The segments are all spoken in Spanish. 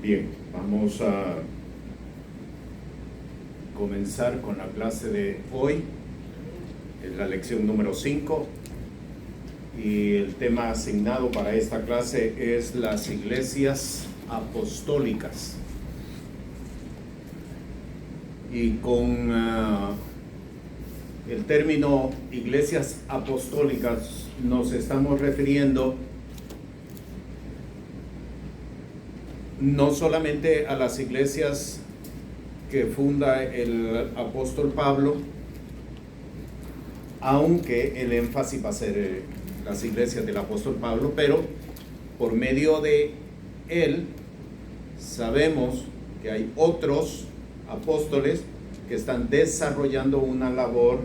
Bien, vamos a comenzar con la clase de hoy, es la lección número 5, y el tema asignado para esta clase es las iglesias apostólicas. Y con el término iglesias apostólicas nos estamos refiriendo no solamente a las iglesias que funda el apóstol Pablo, aunque el énfasis va a ser las iglesias del apóstol Pablo, pero por medio de él sabemos que hay otros apóstoles que están desarrollando una labor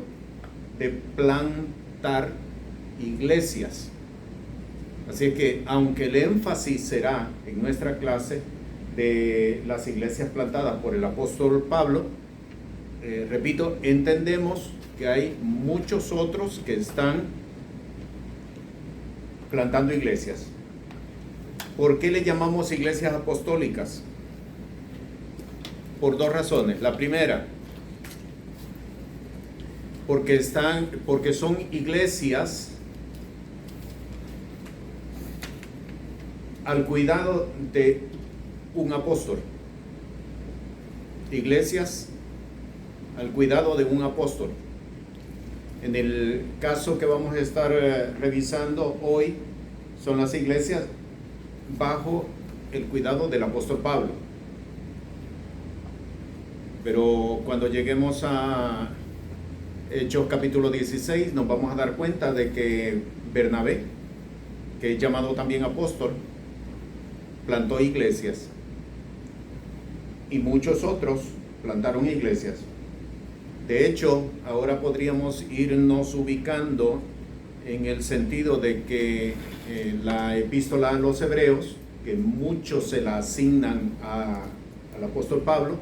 de plantar iglesias. Así que aunque el énfasis será en nuestra clase de las iglesias plantadas por el apóstol Pablo, repito, entendemos que hay muchos otros que están plantando iglesias. ¿Por qué le llamamos iglesias apostólicas? Por dos razones. La primera, porque son iglesias al cuidado de un apóstol. Iglesias al cuidado de un apóstol. En el caso que vamos a estar revisando hoy, son las iglesias bajo el cuidado del apóstol Pablo. Pero cuando lleguemos a Hechos capítulo 16, nos vamos a dar cuenta de que Bernabé, que es llamado también apóstol, plantó iglesias, y muchos otros plantaron iglesias. De hecho, ahora podríamos irnos ubicando en el sentido de que la epístola a los hebreos, que muchos se la asignan al apóstol Pablo,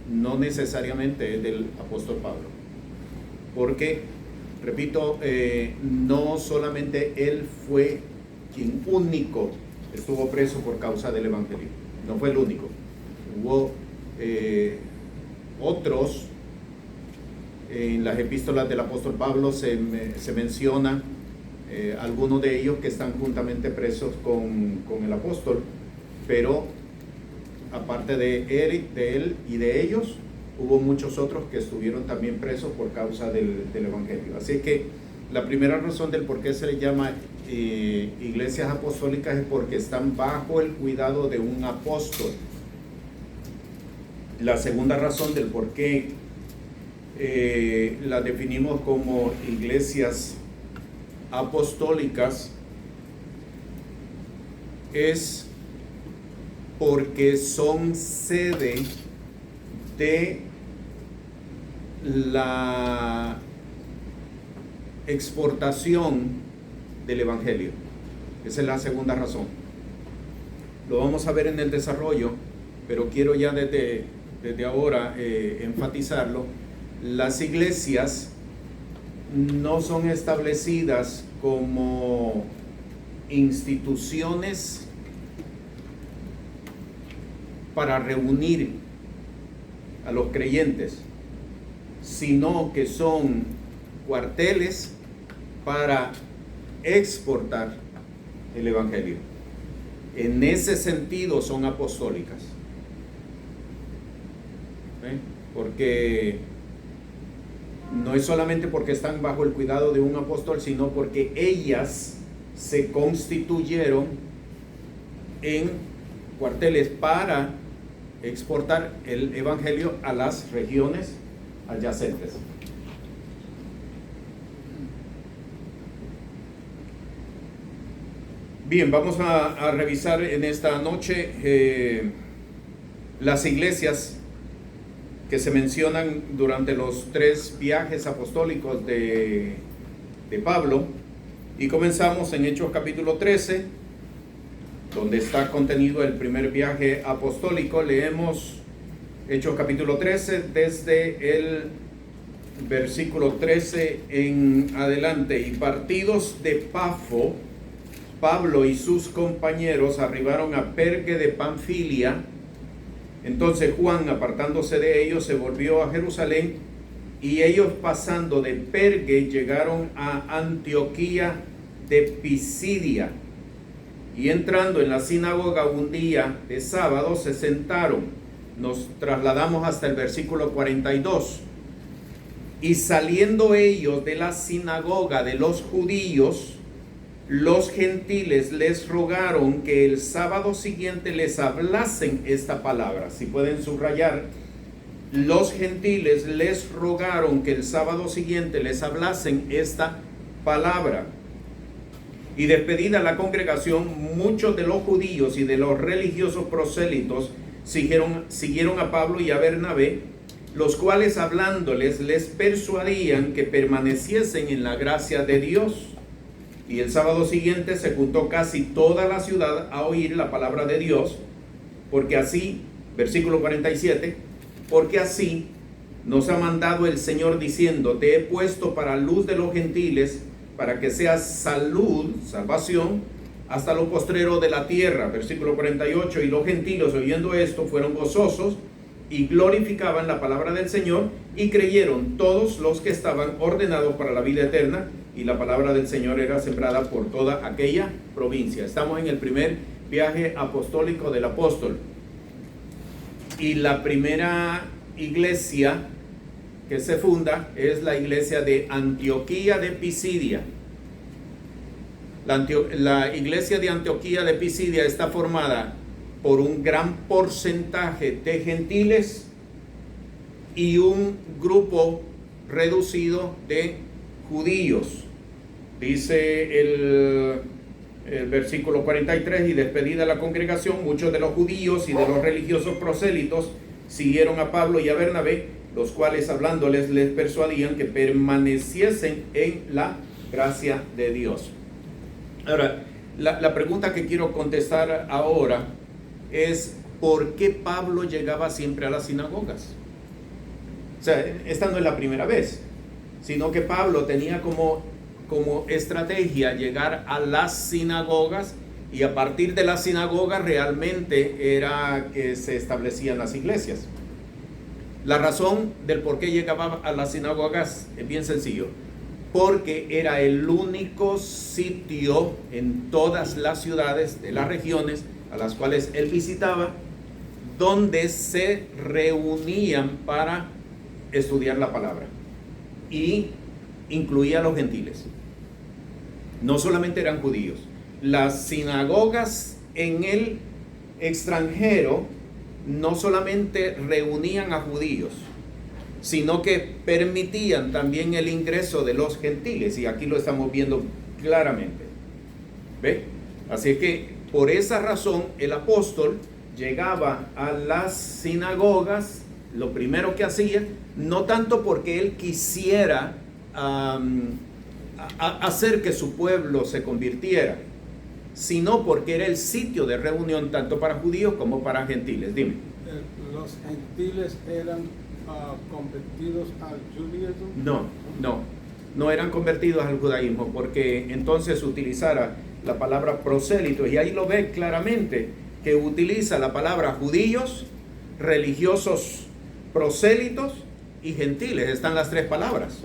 no necesariamente es del apóstol Pablo, porque, repito, no solamente él fue quien único estuvo preso por causa del evangelio, no fue el único. Hubo otros. En las epístolas del apóstol Pablo se menciona algunos de ellos que están juntamente presos con el apóstol, pero aparte de él y de ellos, hubo muchos otros que estuvieron también presos por causa del evangelio. Así que la primera razón del por qué se le llama iglesias apostólicas es porque están bajo el cuidado de un apóstol. La segunda razón del por qué la definimos como iglesias apostólicas es porque son sede de la exportación del evangelio. Esa es la segunda razón. Lo vamos a ver en el desarrollo, pero quiero ya desde ahora enfatizarlo. Las iglesias no son establecidas como instituciones para reunir a los creyentes, sino que son cuarteles para exportar el evangelio. En ese sentido son apostólicas. Porque no es solamente porque están bajo el cuidado de un apóstol, sino porque ellas se constituyeron en cuarteles para exportar el evangelio a las regiones adyacentes. Bien, vamos a revisar en esta noche las iglesias que se mencionan durante los 3 viajes apostólicos de Pablo, y comenzamos en Hechos capítulo 13, donde está contenido el primer viaje apostólico. Leemos Hechos capítulo 13 desde el versículo 13 en adelante. Y partidos de Pafo, Pablo y sus compañeros arribaron a Perge de Panfilia, Entonces Juan, apartándose de ellos, se volvió a Jerusalén, y ellos pasando de Perge llegaron a Antioquía de Pisidia, y entrando en la sinagoga un día de sábado se sentaron. Nos trasladamos hasta el versículo 42. Y saliendo ellos de la sinagoga de los judíos, los gentiles les rogaron que el sábado siguiente les hablasen esta palabra. Si pueden subrayar, los gentiles les rogaron que el sábado siguiente les hablasen esta palabra. Y despedida la congregación, muchos de los judíos y de los religiosos prosélitos siguieron a Pablo y a Bernabé, los cuales hablándoles les persuadían que permaneciesen en la gracia de Dios. Y el sábado siguiente se juntó casi toda la ciudad a oír la palabra de Dios, porque así, versículo 47, porque así nos ha mandado el Señor diciendo: te he puesto para luz de los gentiles, para que seas salvación, hasta lo postrero de la tierra. Versículo 48, y los gentiles oyendo esto fueron gozosos y glorificaban la palabra del Señor, y creyeron todos los que estaban ordenados para la vida eterna, y la palabra del Señor era sembrada por toda aquella provincia. Estamos en el primer viaje apostólico del apóstol, y la primera iglesia que se funda es la iglesia de Antioquía de Pisidia. La iglesia de Antioquía de Pisidia está formada por un gran porcentaje de gentiles y un grupo reducido de judíos. Dice el versículo 43, y despedida la congregación, muchos de los judíos y de los religiosos prosélitos siguieron a Pablo y a Bernabé, los cuales hablándoles les persuadían que permaneciesen en la gracia de Dios. Ahora, la pregunta que quiero contestar ahora es: ¿por qué Pablo llegaba siempre a las sinagogas? O sea, esta no es la primera vez, sino que Pablo tenía como estrategia llegar a las sinagogas, y a partir de las sinagogas realmente era que se establecían las iglesias. La razón del por qué llegaba a las sinagogas es bien sencillo: porque era el único sitio en todas las ciudades de las regiones a las cuales él visitaba donde se reunían para estudiar la palabra, y incluía a los gentiles. No solamente eran judíos. Las sinagogas en el extranjero no solamente reunían a judíos, sino que permitían también el ingreso de los gentiles, y aquí lo estamos viendo claramente. ¿Ve? Así que por esa razón el apóstol llegaba a las sinagogas, lo primero que hacía, no tanto porque él quisiera hacer que su pueblo se convirtiera, sino porque era el sitio de reunión tanto para judíos como para gentiles. Dime. ¿Los gentiles eran convertidos al judaísmo? No eran convertidos al judaísmo, porque entonces utilizara la palabra prosélitos, y ahí lo ve claramente que utiliza la palabra judíos, religiosos prosélitos y gentiles. Están las tres palabras.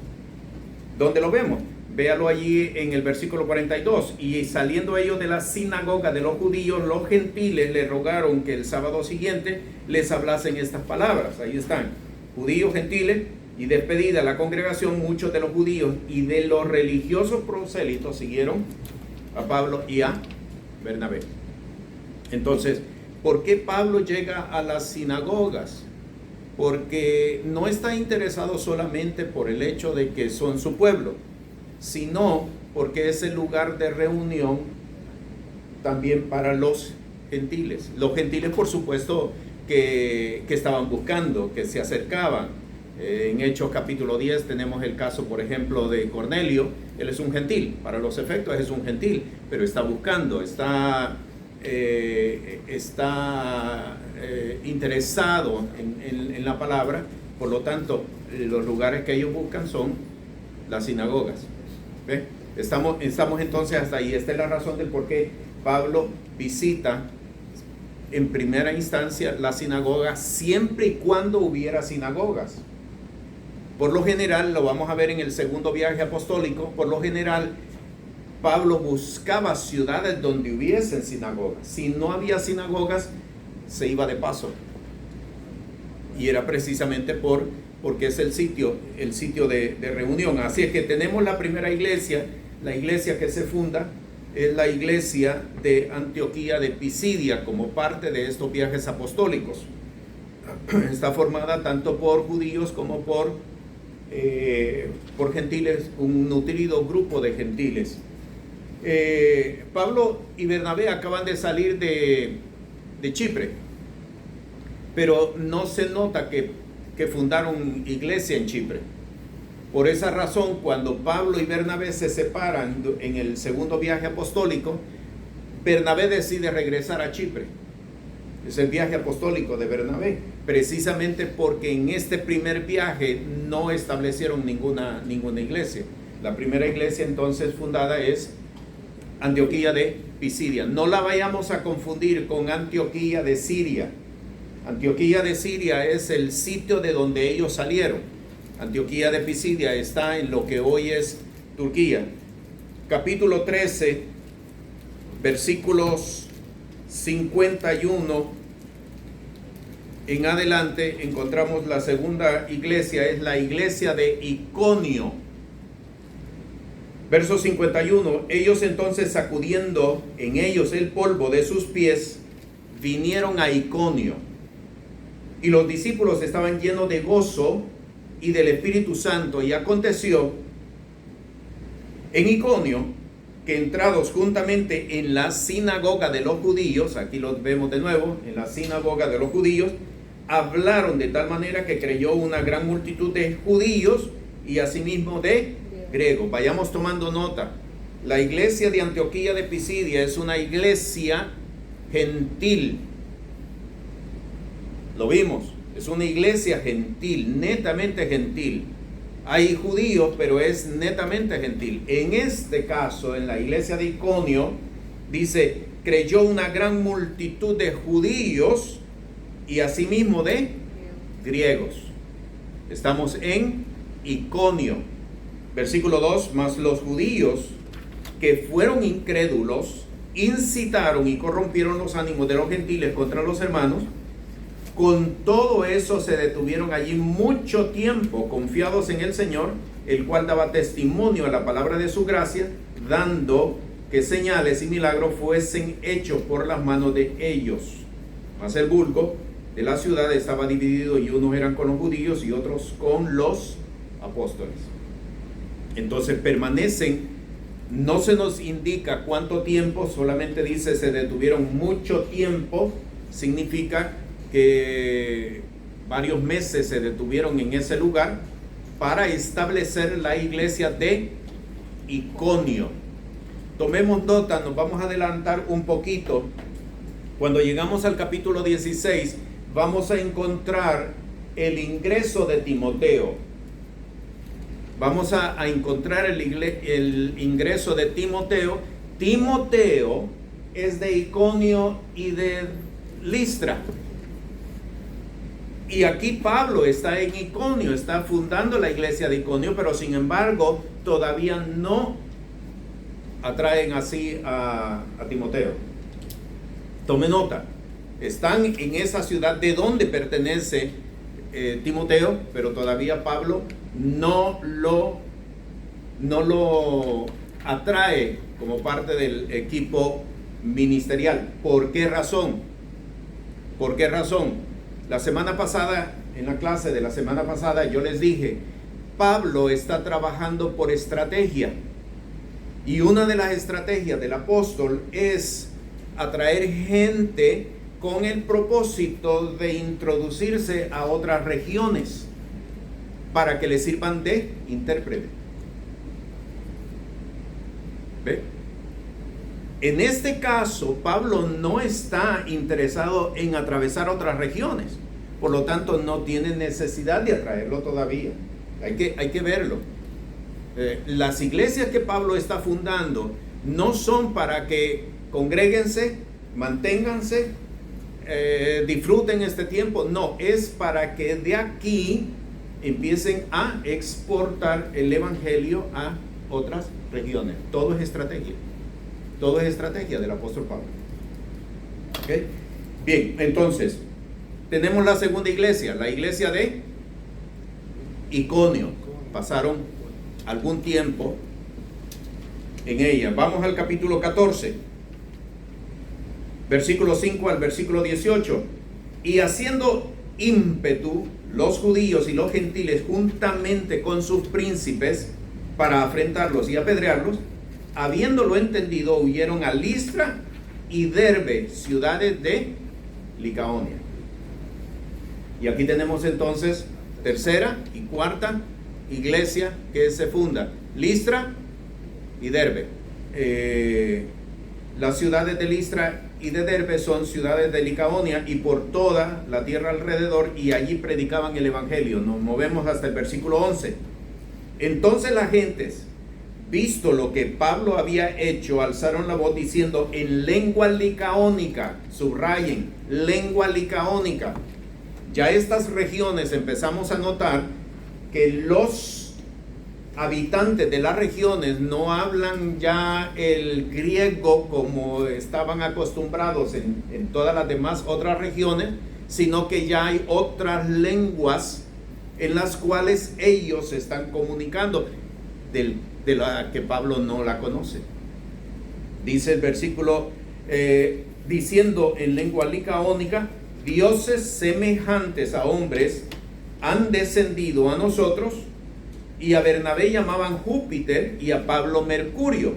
¿Dónde lo vemos? Véalo allí en el versículo 42. Y saliendo ellos de la sinagoga de los judíos, los gentiles le rogaron que el sábado siguiente les hablasen estas palabras. Ahí están, judíos, gentiles. Y despedida la congregación, muchos de los judíos y de los religiosos prosélitos siguieron a Pablo y a Bernabé. Entonces, ¿por qué Pablo llega a las sinagogas? Porque no está interesado solamente por el hecho de que son su pueblo, sino porque es el lugar de reunión también para los gentiles. Los gentiles, por supuesto, que estaban buscando, que se acercaban. En Hechos capítulo 10 tenemos el caso, por ejemplo, de Cornelio. Él es un gentil, para los efectos es un gentil, pero está buscando, está interesado en la palabra. Por lo tanto, los lugares que ellos buscan son las sinagogas. ¿Ve? Estamos entonces hasta ahí. Esta es la razón del por qué Pablo visita en primera instancia la sinagoga siempre y cuando hubiera sinagogas. Por lo general, lo vamos a ver en el segundo viaje apostólico, por lo general Pablo buscaba ciudades donde hubiesen sinagogas. Si no había sinagogas, se iba de paso. Y era precisamente porque es el sitio de reunión. Así es que tenemos la primera iglesia, la iglesia que se funda, es la iglesia de Antioquía de Pisidia, como parte de estos viajes apostólicos. Está formada tanto por judíos como por gentiles, un nutrido grupo de gentiles. Pablo y Bernabé acaban de salir de Chipre, pero no se nota que fundaron iglesia en Chipre. Por esa razón, cuando Pablo y Bernabé se separan en el segundo viaje apostólico, Bernabé decide regresar a Chipre. Es el viaje apostólico de Bernabé, precisamente porque en este primer viaje no establecieron ninguna iglesia. La primera iglesia entonces fundada es Antioquía de Pisidia. No la vayamos a confundir con Antioquía de Siria. Antioquía de Siria es el sitio de donde ellos salieron. Antioquía de Pisidia está en lo que hoy es Turquía. Capítulo 13, versículos 51 en adelante, encontramos la segunda iglesia, es la iglesia de Iconio. Verso 51, ellos entonces, sacudiendo en ellos el polvo de sus pies, vinieron a Iconio. Y los discípulos estaban llenos de gozo y del Espíritu Santo. Y aconteció en Iconio que, entrados juntamente en la sinagoga de los judíos, aquí los vemos de nuevo, en la sinagoga de los judíos, hablaron de tal manera que creyó una gran multitud de judíos y asimismo de griegos. Vayamos tomando nota. La iglesia de Antioquía de Pisidia es una iglesia gentil. Lo vimos, es una iglesia gentil, netamente gentil. Hay judíos, pero es netamente gentil. En este caso, en la iglesia de Iconio, dice, creyó una gran multitud de judíos y asimismo de griegos. Estamos en Iconio. Versículo 2, mas los judíos que fueron incrédulos incitaron y corrompieron los ánimos de los gentiles contra los hermanos. Con todo eso se detuvieron allí mucho tiempo, confiados en el Señor, el cual daba testimonio a la palabra de su gracia, dando que señales y milagros fuesen hechos por las manos de ellos. Mas el vulgo de la ciudad estaba dividido, y unos eran con los judíos y otros con los apóstoles. Entonces permanecen, no se nos indica cuánto tiempo, solamente dice se detuvieron mucho tiempo. Significa que varios meses se detuvieron en ese lugar para establecer la iglesia de Iconio. Tomemos nota, nos vamos a adelantar un poquito. Cuando llegamos al capítulo 16, vamos a encontrar el ingreso de Timoteo. Vamos a encontrar el ingreso de Timoteo. Timoteo es de Iconio y de Listra. Y aquí Pablo está en Iconio, está fundando la iglesia de Iconio, pero sin embargo todavía no atraen así a Timoteo. Tome nota, están en esa ciudad de donde pertenece Timoteo, pero todavía Pablo no lo atrae como parte del equipo ministerial. ¿Por qué razón? ¿Por qué razón? La semana pasada, en la clase de la semana pasada, yo les dije, Pablo está trabajando por estrategia. Y una de las estrategias del apóstol es atraer gente con el propósito de introducirse a otras regiones para que le sirvan de intérprete. ¿Ve? En este caso, Pablo no está interesado en atravesar otras regiones. Por lo tanto, no tiene necesidad de atraerlo todavía. Hay que verlo. Las iglesias que Pablo está fundando no son para que congréguense, manténganse, disfruten este tiempo. No, es para que de aquí empiecen a exportar el evangelio a otras regiones. Todo es estrategia. Todo es estrategia del apóstol Pablo. ¿Okay? Bien, entonces, tenemos la segunda iglesia, la iglesia de Iconio. Pasaron algún tiempo en ella. Vamos al capítulo 14, versículo 5 al versículo 18. Y haciendo ímpetu los judíos y los gentiles juntamente con sus príncipes para afrentarlos y apedrearlos, habiéndolo entendido, huyeron a Listra y Derbe, ciudades de Licaonia. Y aquí tenemos entonces tercera y cuarta iglesia que se funda: Listra y Derbe. Las ciudades de Listra y de Derbe son ciudades de Licaonia y por toda la tierra alrededor, y allí predicaban el evangelio. Nos movemos hasta el versículo 11. Entonces las gentes, visto lo que Pablo había hecho, alzaron la voz diciendo en lengua licaónica, subrayen, lengua licaónica. Ya estas regiones empezamos a notar que los habitantes de las regiones no hablan ya el griego como estaban acostumbrados en todas las demás otras regiones, sino que ya hay otras lenguas en las cuales ellos se están comunicando, de la que Pablo no la conoce. Dice el versículo, diciendo en lengua licaónica: dioses semejantes a hombres han descendido a nosotros, y a Bernabé llamaban Júpiter y a Pablo Mercurio,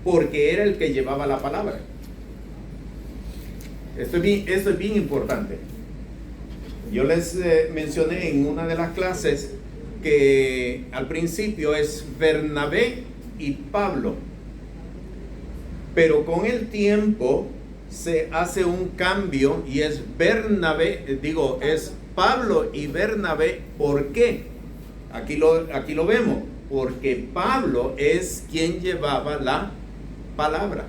porque era el que llevaba la palabra. Esto es bien importante. Yo les mencioné en una de las clases que al principio es Bernabé y Pablo, pero con el tiempo se hace un cambio y es es Pablo y Bernabé. ¿Por qué? Aquí lo vemos, porque Pablo es quien llevaba la palabra.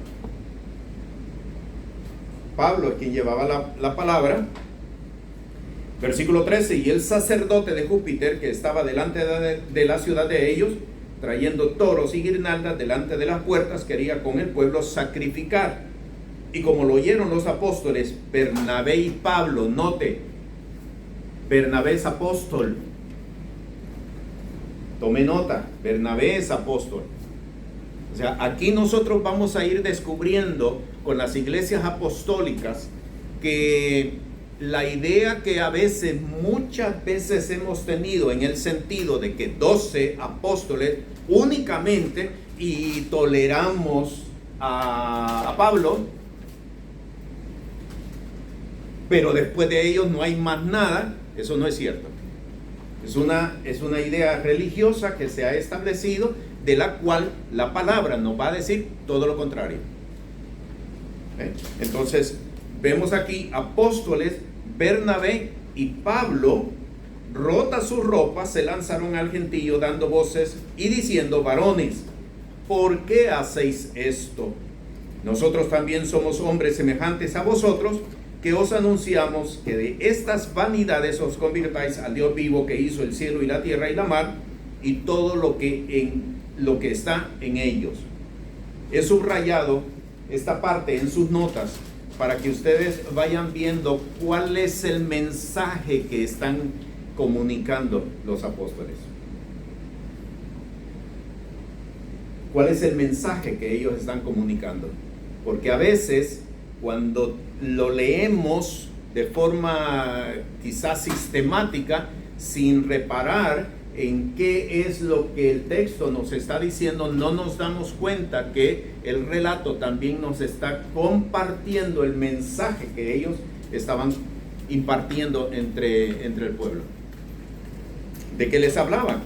Pablo es quien llevaba la palabra. Versículo 13, y el sacerdote de Júpiter, que estaba delante de la ciudad de ellos, trayendo toros y guirnaldas delante de las puertas, quería con el pueblo sacrificar. Y como lo oyeron los apóstoles, Bernabé y Pablo, note, Bernabé es apóstol. Tome nota, Bernabé es apóstol. O sea, aquí nosotros vamos a ir descubriendo con las iglesias apostólicas que la idea que muchas veces hemos tenido en el sentido de que 12 apóstoles únicamente, y toleramos a Pablo, pero después de ellos no hay más nada, eso no es cierto. Es una idea religiosa que se ha establecido, de la cual la palabra nos va a decir todo lo contrario. Entonces, vemos aquí apóstoles, Bernabé y Pablo, rotas sus ropas, se lanzaron al gentío dando voces y diciendo: varones, ¿por qué hacéis esto? Nosotros también somos hombres semejantes a vosotros, que os anunciamos que de estas vanidades os convirtáis al Dios vivo, que hizo el cielo y la tierra y la mar y todo lo que está en ellos. He subrayado esta parte en sus notas para que ustedes vayan viendo cuál es el mensaje que están comunicando los apóstoles. ¿Cuál es el mensaje que ellos están comunicando? Porque a veces, cuando lo leemos de forma quizás sistemática, sin reparar en qué es lo que el texto nos está diciendo, no nos damos cuenta que el relato también nos está compartiendo el mensaje que ellos estaban impartiendo entre el pueblo. ¿De qué les hablaban?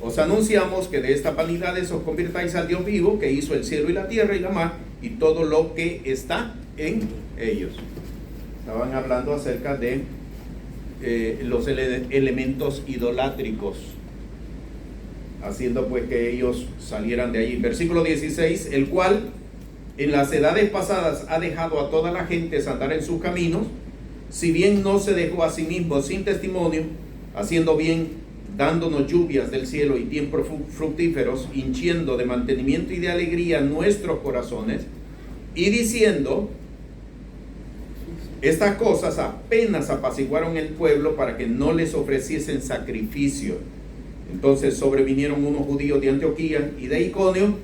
Os anunciamos que de estas vanidades os convirtáis al Dios vivo, que hizo el cielo y la tierra y la mar y todo lo que está en ellos. Estaban hablando acerca de los elementos idolátricos, haciendo pues que ellos salieran de allí. Versículo 16, el cual en las edades pasadas ha dejado a toda la gente andar en sus caminos, si bien no se dejó a sí mismo sin testimonio, haciendo bien, dándonos lluvias del cielo y tiempos fructíferos, hinchiendo de mantenimiento y de alegría nuestros corazones, y diciendo, estas cosas apenas apaciguaron el pueblo para que no les ofreciesen sacrificio. Entonces sobrevinieron unos judíos de Antioquía y de Iconio,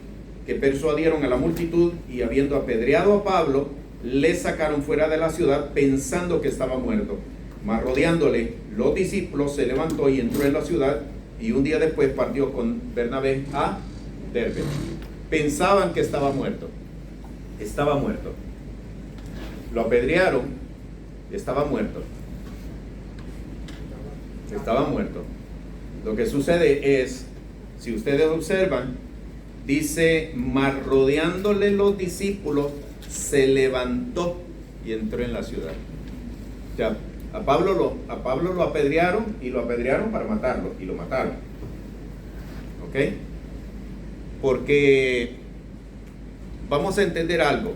que persuadieron a la multitud, y habiendo apedreado a Pablo, le sacaron fuera de la ciudad pensando que estaba muerto. Mas rodeándole los discípulos, se levantó y entró en la ciudad, y un día después partió con Bernabé a Derbe. Pensaban que estaba muerto. Estaba muerto. Lo apedrearon. Estaba muerto. Estaba muerto. Lo que sucede es, si ustedes observan, dice, mas rodeándole los discípulos, se levantó y entró en la ciudad. O sea, a Pablo lo apedrearon, y lo apedrearon para matarlo, y lo mataron. ¿Ok? Porque vamos a entender algo.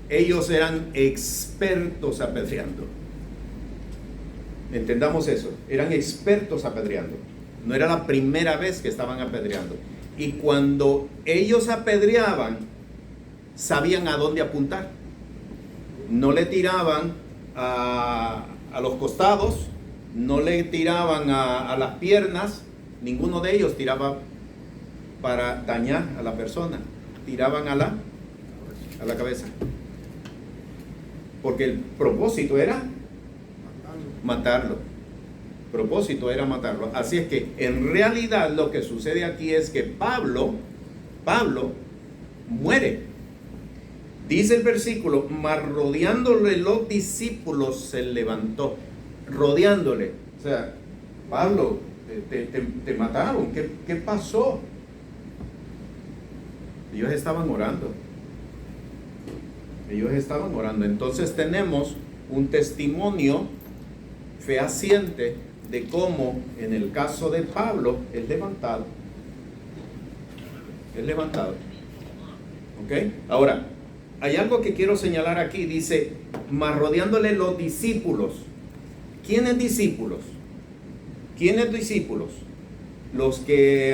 Ellos eran expertos apedreando. Entendamos eso. Eran expertos apedreando. No era la primera vez que estaban apedreando. Y cuando ellos apedreaban, sabían a dónde apuntar. No le tiraban a los costados, no le tiraban a las piernas. Ninguno de ellos tiraba para dañar a la persona. Tiraban a la cabeza. Porque el propósito era matarlo. Propósito era matarlo. Así es que en realidad lo que sucede aquí es que Pablo muere. Dice el versículo, mas rodeándole los discípulos se levantó. Rodeándole. O sea, Pablo, te mataron. ¿Qué pasó? Ellos estaban orando. Ellos estaban orando. Entonces tenemos un testimonio fehaciente de cómo en el caso de Pablo es levantado. Es levantado. ¿Ok? Ahora, hay algo que quiero señalar aquí. Dice, mas rodeándole los discípulos. ¿Quiénes discípulos? ¿Quiénes discípulos? Los que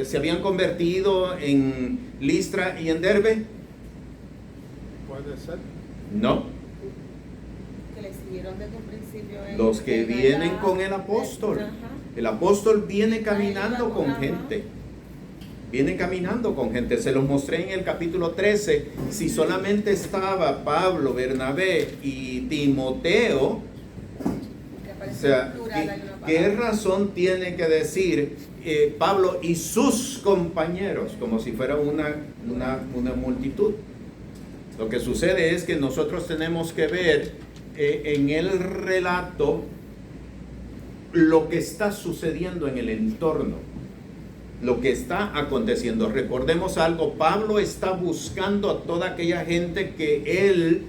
se habían convertido en Listra y en Derbe. Puede ser. No. Que le siguieron desde un principio. Los que vienen con el apóstol. Ajá. El apóstol viene caminando con gente. Viene caminando con gente. Se los mostré en el capítulo 13. Si solamente estaba Pablo, Bernabé y Timoteo, o sea, ¿qué razón tiene que decir Pablo y sus compañeros? Como si fuera una multitud. Lo que sucede es que nosotros tenemos que ver en el relato lo que está sucediendo en el entorno, lo que está aconteciendo. Recordemos algo, Pablo está buscando a toda aquella gente que él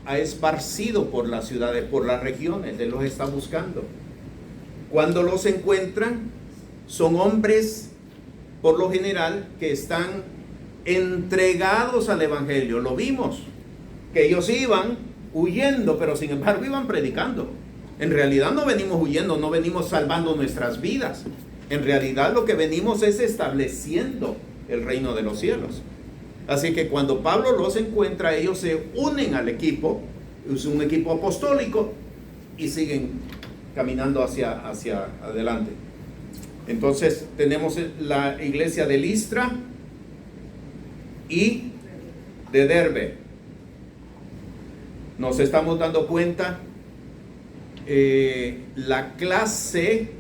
ha esparcido por las ciudades, por las regiones. Él los está buscando. Cuando los encuentran, son hombres, por lo general, que están entregados al evangelio. Lo vimos, que ellos iban huyendo, pero sin embargo iban predicando. En realidad no venimos huyendo, no venimos salvando nuestras vidas. En realidad lo que venimos es estableciendo el reino de los cielos. Así que cuando Pablo los encuentra, ellos se unen al equipo, es un equipo apostólico, y siguen caminando hacia adelante. Entonces tenemos la iglesia de Listra y de Derbe. Nos estamos dando cuenta la clase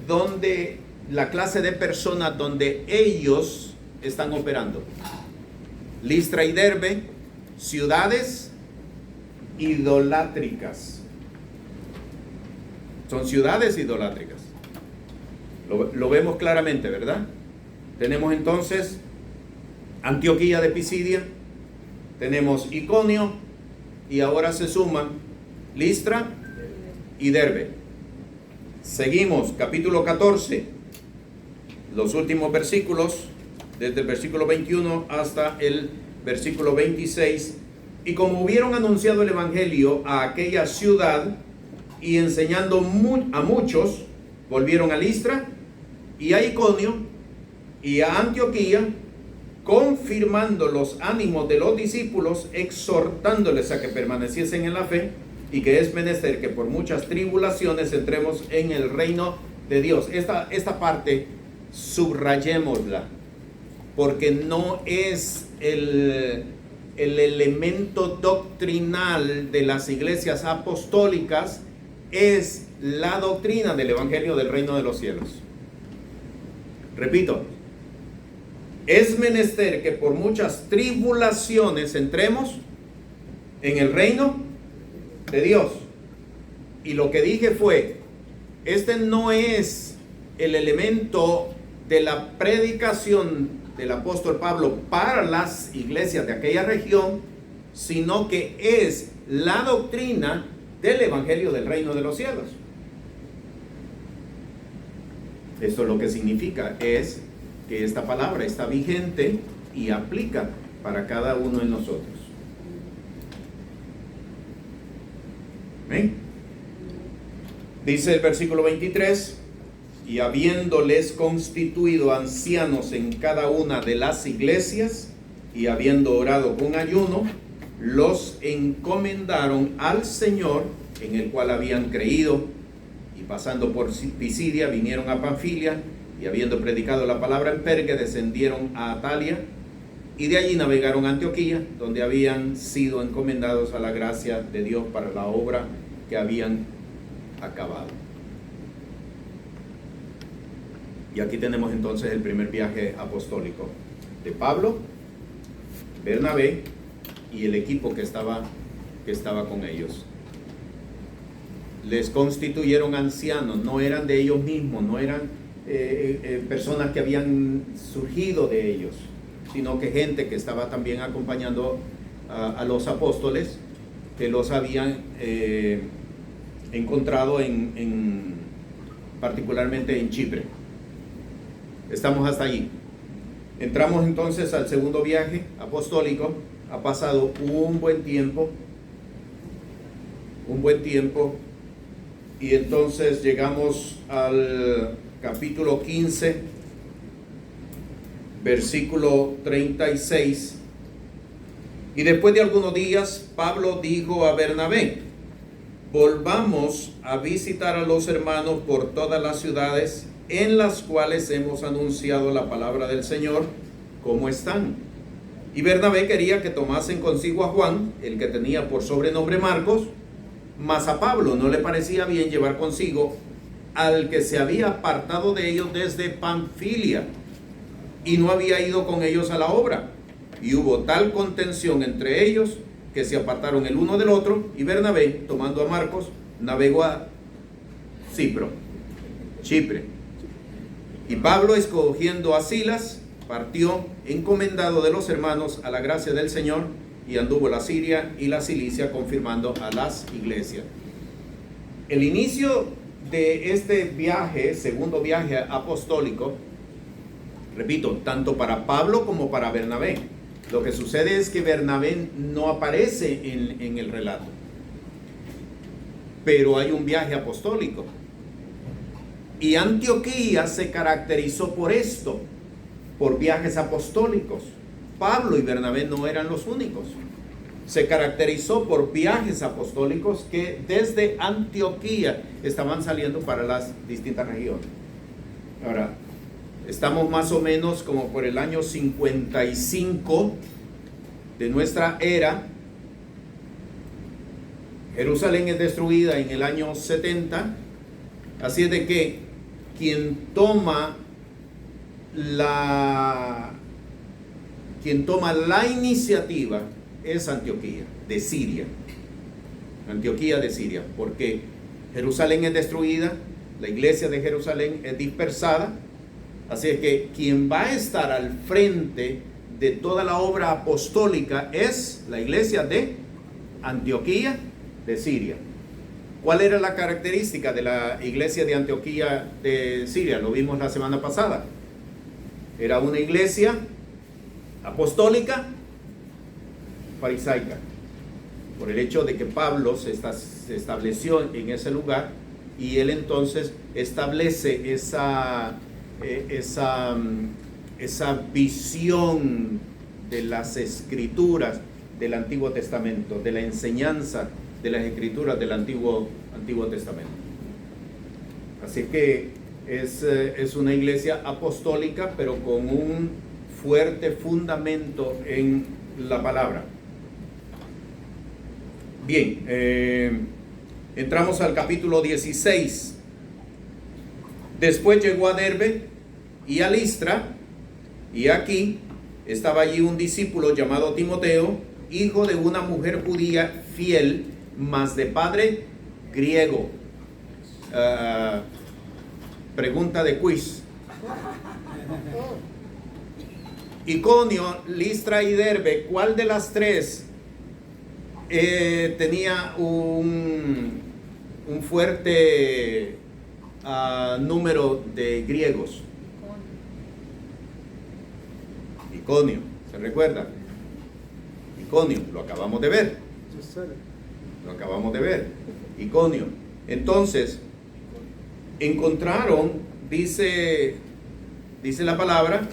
de personas donde ellos están operando. Listra y Derbe, ciudades idolátricas. Son ciudades idolátricas. Lo vemos claramente, ¿verdad? Tenemos entonces Antioquía de Pisidia, tenemos Iconio, y ahora se suman Listra y Derbe. Seguimos, capítulo 14, los últimos versículos, desde el versículo 21 hasta el versículo 26, Y como hubieron anunciado el evangelio a aquella ciudad y enseñando a muchos, volvieron a Listra y a Iconio y a Antioquía, confirmando los ánimos de los discípulos, exhortándoles a que permaneciesen en la fe, y que es menester que por muchas tribulaciones entremos en el reino de Dios. Esta parte subrayémosla, porque no es el elemento doctrinal de las iglesias apostólicas, es la doctrina del evangelio del reino de los cielos. Repito, es menester que por muchas tribulaciones entremos en el reino de Dios. Y lo que dije fue, este no es el elemento de la predicación del apóstol Pablo para las iglesias de aquella región, sino que es la doctrina del evangelio del reino de los cielos. Esto lo que significa es que esta palabra está vigente y aplica para cada uno de nosotros. ¿Ven? Dice el versículo 23, y habiéndoles constituido ancianos en cada una de las iglesias, y habiendo orado con ayuno, los encomendaron al Señor, en el cual habían creído, y pasando por Pisidia vinieron a Panfilia, y habiendo predicado la palabra en Perge, descendieron a Atalia, y de allí navegaron a Antioquía, donde habían sido encomendados a la gracia de Dios para la obra que habían acabado. Y aquí tenemos entonces el primer viaje apostólico de Pablo, Bernabé y el equipo que estaba con ellos. Les constituyeron ancianos, no eran de ellos mismos, no eran personas que habían surgido de ellos, sino que gente que estaba también acompañando a los apóstoles, que los habían encontrado particularmente en Chipre. Estamos hasta allí. Entramos entonces al segundo viaje apostólico. Ha pasado un buen tiempo, y entonces llegamos al capítulo 15, versículo 36. Y después de algunos días, Pablo dijo a Bernabé: volvamos a visitar a los hermanos por todas las ciudades en las cuales hemos anunciado la palabra del Señor, ¿cómo están? Y Bernabé quería que tomasen consigo a Juan, el que tenía por sobrenombre Marcos, mas a Pablo no le parecía bien llevar consigo al que se había apartado de ellos desde Panfilia y no había ido con ellos a la obra. Y hubo tal contención entre ellos que se apartaron el uno del otro, y Bernabé, tomando a Marcos, navegó a Chipre. Y Pablo, escogiendo a Silas, partió encomendado de los hermanos a la gracia del Señor, y anduvo la Siria y la Cilicia, confirmando a las iglesias. El inicio de este viaje, segundo viaje apostólico, repito, tanto para Pablo como para Bernabé. Lo que sucede es que Bernabé no aparece en el relato, pero hay un viaje apostólico. Y Antioquía se caracterizó por esto, por viajes apostólicos. Pablo y Bernabé no eran los únicos. Se caracterizó por viajes apostólicos que desde Antioquía estaban saliendo para las distintas regiones. Ahora, estamos más o menos como por el año 55 de nuestra era. Jerusalén es destruida en el año 70. Así es de que quien toma la iniciativa es Antioquía de Siria. Antioquía de Siria, porque Jerusalén es destruida, la iglesia de Jerusalén es dispersada. Así es que quien va a estar al frente de toda la obra apostólica es la iglesia de Antioquía de Siria. ¿Cuál era la característica de la iglesia de Antioquía de Siria? Lo vimos la semana pasada. Era una iglesia apostólica, farisaica. por el hecho de que Pablo se estableció en ese lugar, y él entonces establece esa visión de las escrituras del Antiguo Testamento, de la enseñanza de las escrituras del Antiguo Testamento. Así que es una iglesia apostólica, pero con un fuerte fundamento en la palabra. Bien, entramos al capítulo 16. Después llegó a Derbe y a Listra, y aquí estaba allí un discípulo llamado Timoteo, hijo de una mujer judía fiel, mas de padre griego. Pregunta de quiz. Iconio, Listra y Derbe, ¿cuál de las tres tenía un fuerte número de griegos? Iconio, ¿se recuerda? Iconio, lo acabamos de ver. Just said it. Lo acabamos de ver. Iconio. Entonces, encontraron, dice la palabra,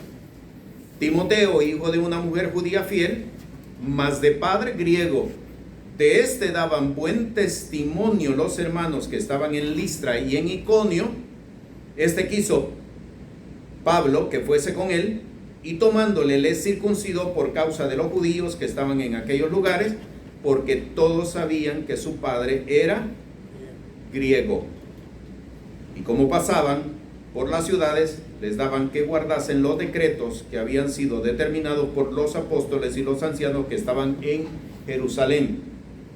Timoteo, hijo de una mujer judía fiel, mas de padre griego. De este daban buen testimonio los hermanos que estaban en Listra y en Iconio. Este quiso Pablo que fuese con él, y tomándole les circuncidó por causa de los judíos que estaban en aquellos lugares, porque todos sabían que su padre era griego. Y como pasaban por las ciudades, les daban que guardasen los decretos que habían sido determinados por los apóstoles y los ancianos que estaban en Jerusalén.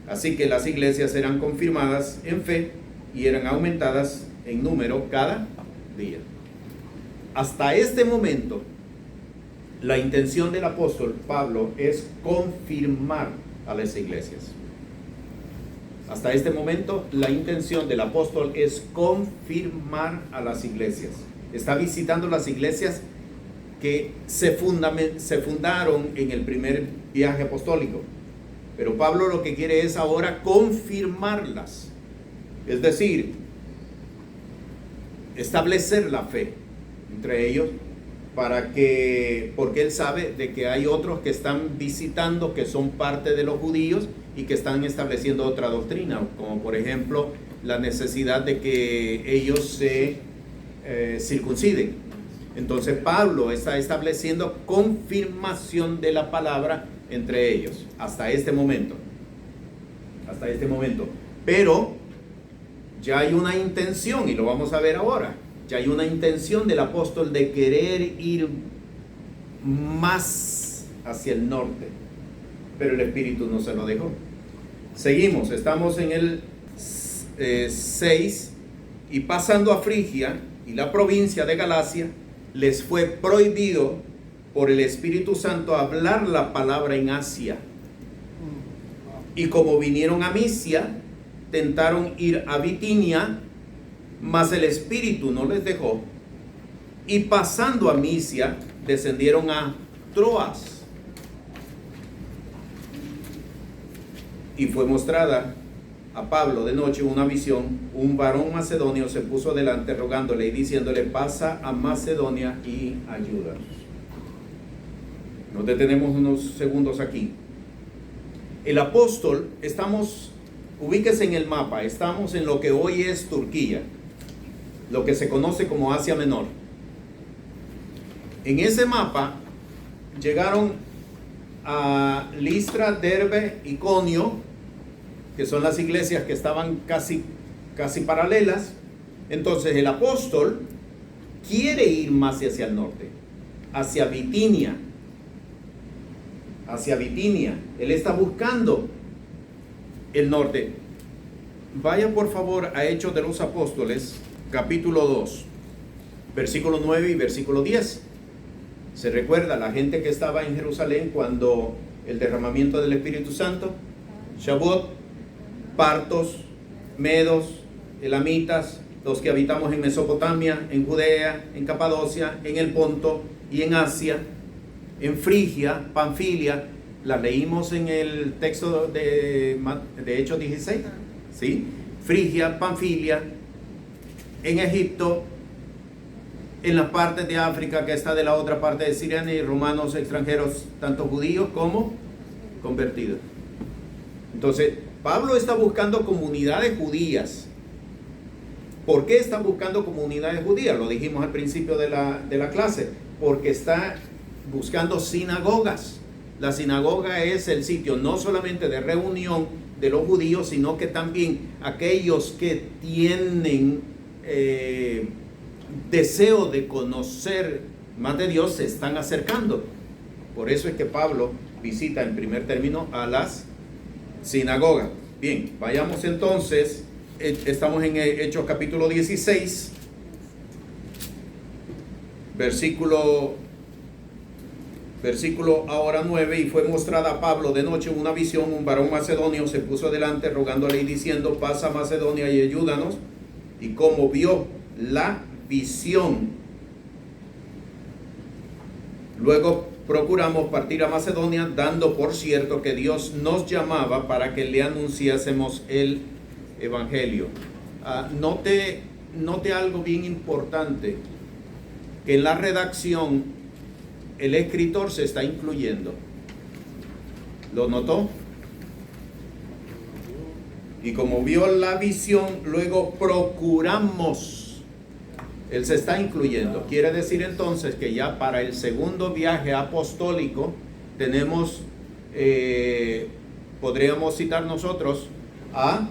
Así que las iglesias eran confirmadas en fe y eran aumentadas en número cada día. Hasta este momento, la intención del apóstol Pablo es confirmar a las iglesias. Hasta este momento, la intención del apóstol es confirmar a las iglesias. Está visitando las iglesias que se fundaron en el primer viaje apostólico. Pero Pablo lo que quiere es ahora confirmarlas. Es decir, establecer la fe entre ellos, porque él sabe de que hay otros que están visitando, que son parte de los judíos y que están estableciendo otra doctrina, como por ejemplo la necesidad de que ellos se circunciden. Entonces Pablo está estableciendo confirmación de la palabra entre ellos hasta este momento. Pero ya hay una intención, y lo vamos a ver ahora. Ya hay una intención del apóstol de querer ir más hacia el norte, pero el Espíritu no se lo dejó. Seguimos, estamos en el 6, y pasando a Frigia y la provincia de Galacia, les fue prohibido por el Espíritu Santo hablar la palabra en Asia. Y como vinieron a Misia, tentaron ir a Bitinia, mas el Espíritu no les dejó, y pasando a Misia, descendieron a Troas. Y fue mostrada a Pablo de noche una visión. Un varón macedonio se puso delante rogándole y diciéndole: pasa a Macedonia y ayúdanos. Nos detenemos unos segundos aquí. El apóstol, ubíquese en el mapa, estamos en lo que hoy es Turquía, lo que se conoce como Asia Menor. En ese mapa llegaron a Listra, Derbe, Iconio, que son las iglesias que estaban casi paralelas. Entonces el apóstol quiere ir más hacia el norte, hacia Bitinia. Él está buscando el norte. Vaya por favor a Hechos de los Apóstoles, capítulo 2, versículo 9 y versículo 10. ¿Se recuerda la gente que estaba en Jerusalén cuando el derramamiento del Espíritu Santo? Shavuot, partos, medos, elamitas, los que habitamos en Mesopotamia, en Judea, en Capadocia, en el Ponto y en Asia, en Frigia, Panfilia, La leímos en el texto de Hechos 16, ¿sí? Frigia, Panfilia, en Egipto, en las partes de África que está de la otra parte de Siria, y romanos extranjeros, tanto judíos como convertidos. Entonces, Pablo está buscando comunidades judías. ¿Por qué está buscando comunidades judías? Lo dijimos al principio de la clase. Porque está buscando sinagogas. La sinagoga es el sitio no solamente de reunión de los judíos, sino que también aquellos que tienen deseo de conocer más de Dios se están acercando. Por eso es que Pablo visita en primer término a las sinagogas. Bien, vayamos entonces, estamos en Hechos capítulo 16, versículo ahora 9. Y fue mostrada a Pablo de noche una visión, un varón macedonio se puso delante rogándole y diciendo: pasa a Macedonia y ayúdanos. Y como vio la visión, luego procuramos partir a Macedonia, dando por cierto que Dios nos llamaba para que le anunciásemos el evangelio. Note algo bien importante, que en la redacción el escritor se está incluyendo. ¿Lo notó? Y como vio la visión, luego procuramos. Él se está incluyendo. Quiere decir entonces que ya para el segundo viaje apostólico tenemos, podríamos citar nosotros a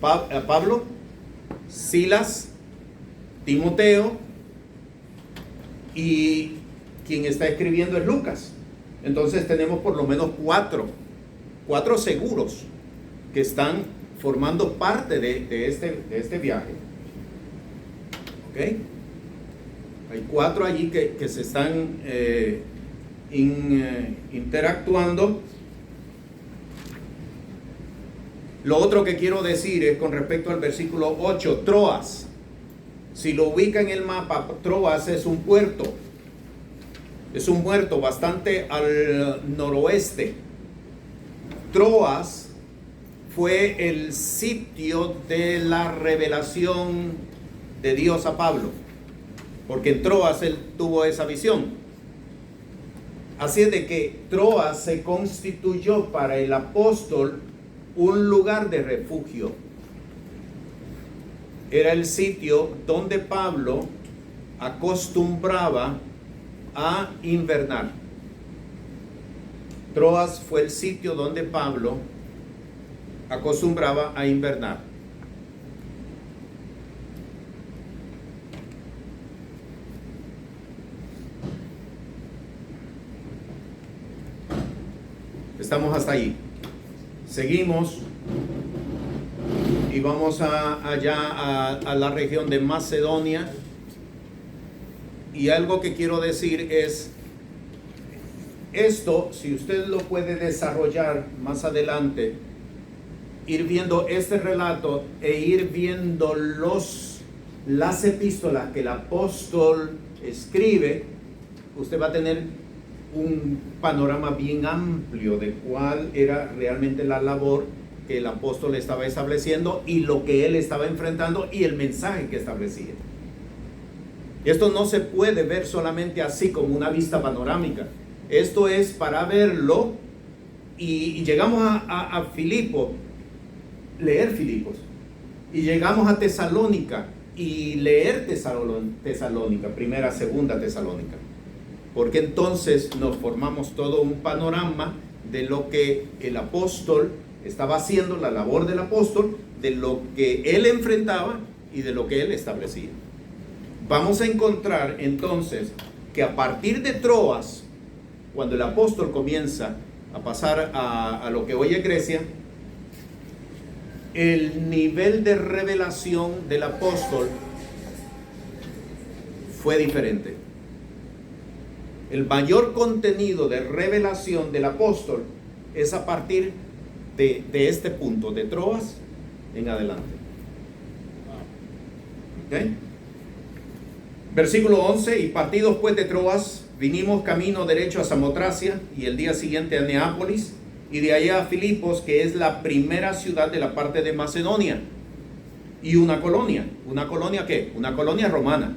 Pablo, Silas, Timoteo, y quien está escribiendo es Lucas. Entonces tenemos por lo menos cuatro seguros que están formando parte de este viaje. ¿Ok? Hay 4 allí que se están interactuando. Lo otro que quiero decir es con respecto al versículo 8, Troas. Si lo ubica en el mapa, Troas es un puerto. Es un puerto bastante al noroeste. Troas fue el sitio de la revelación de Dios a Pablo, porque en Troas él tuvo esa visión. Así es de que Troas se constituyó para el apóstol un lugar de refugio. Era el sitio donde Pablo acostumbraba a invernar. Troas fue el sitio donde Pablo acostumbraba a invernar. Estamos hasta ahí. Seguimos y vamos allá a la región de Macedonia. Y algo que quiero decir es esto, si usted lo puede desarrollar más adelante, ir viendo este relato e ir viendo las epístolas que el apóstol escribe, usted va a tener un panorama bien amplio de cuál era realmente la labor que el apóstol estaba estableciendo y lo que él estaba enfrentando y el mensaje que establecía. Esto no se puede ver solamente así como una vista panorámica. Esto es para verlo y llegamos a Filipo, leer Filipos, y llegamos a Tesalónica y leer Tesalónica, primera, segunda Tesalónica. Porque entonces nos formamos todo un panorama de lo que el apóstol estaba haciendo, la labor del apóstol, de lo que él enfrentaba y de lo que él establecía. Vamos a encontrar entonces que a partir de Troas, cuando el apóstol comienza a pasar a lo que hoy es Grecia, el nivel de revelación del apóstol fue diferente. El mayor contenido de revelación del apóstol es a partir de este punto, de Troas en adelante. ¿Okay? Versículo 11, y partidos pues de Troas, vinimos camino derecho a Samotracia y el día siguiente a Neápolis y de allá a Filipos, que es la primera ciudad de la parte de Macedonia, y una colonia. ¿Una colonia qué? Una colonia romana.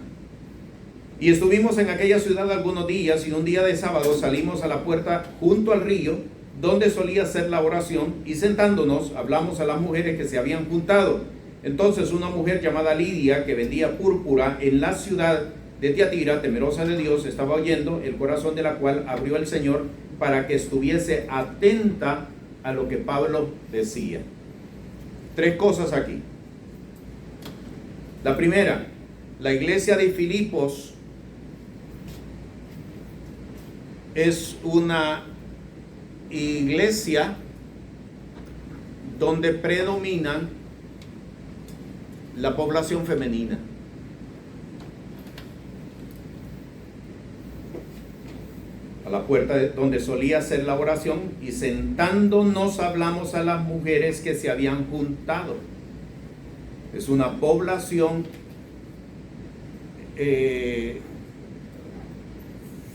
Y estuvimos en aquella ciudad algunos días, y un día de sábado salimos a la puerta junto al río donde solía ser la oración, y sentándonos hablamos a las mujeres que se habían juntado. Entonces una mujer llamada Lidia, que vendía púrpura en la ciudad de Tiatira, temerosa de Dios, estaba oyendo, el corazón de la cual abrió el Señor para que estuviese atenta a lo que Pablo decía. Tres cosas aquí. La primera, la iglesia de Filipos es una iglesia donde predominan la población femenina. A la puerta donde solía hacer la oración, y sentándonos hablamos a las mujeres que se habían juntado. Es una población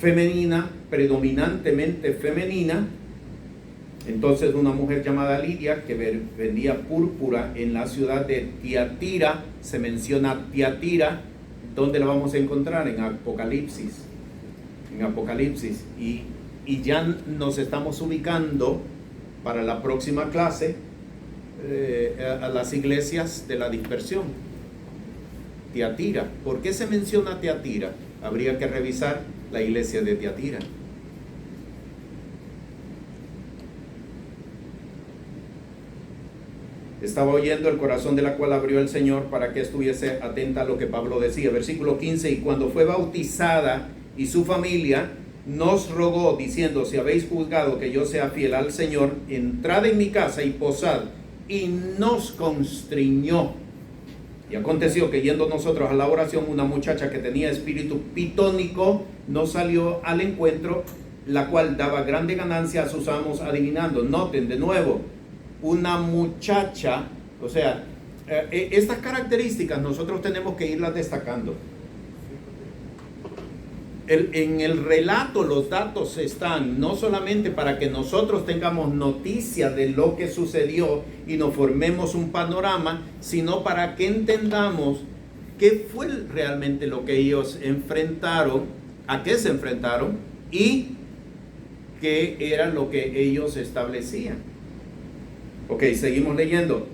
femenina, predominantemente femenina. Entonces una mujer llamada Lidia, que vendía púrpura en la ciudad de Tiatira, se menciona Tiatira, ¿dónde la vamos a encontrar? En Apocalipsis. En Apocalipsis. Y ya nos estamos ubicando para la próxima clase a las iglesias de la dispersión. Tiatira. ¿Por qué se menciona Tiatira? Habría que revisar la iglesia de Tiatira. Estaba oyendo, el corazón de la cual abrió el Señor para que estuviese atenta a lo que Pablo decía. Versículo 15, y cuando fue bautizada y su familia, nos rogó diciendo: si habéis juzgado que yo sea fiel al Señor, entrad en mi casa y posad. Y nos constriñó. Y aconteció que yendo nosotros a la oración, una muchacha que tenía espíritu pitónico nos salió al encuentro, la cual daba grande ganancia a sus amos adivinando. Noten de nuevo, una muchacha, o sea, estas características nosotros tenemos que irlas destacando. En el relato los datos están no solamente para que nosotros tengamos noticia de lo que sucedió y nos formemos un panorama, sino para que entendamos qué fue realmente lo que ellos enfrentaron, a qué se enfrentaron y qué era lo que ellos establecían. Ok, seguimos leyendo.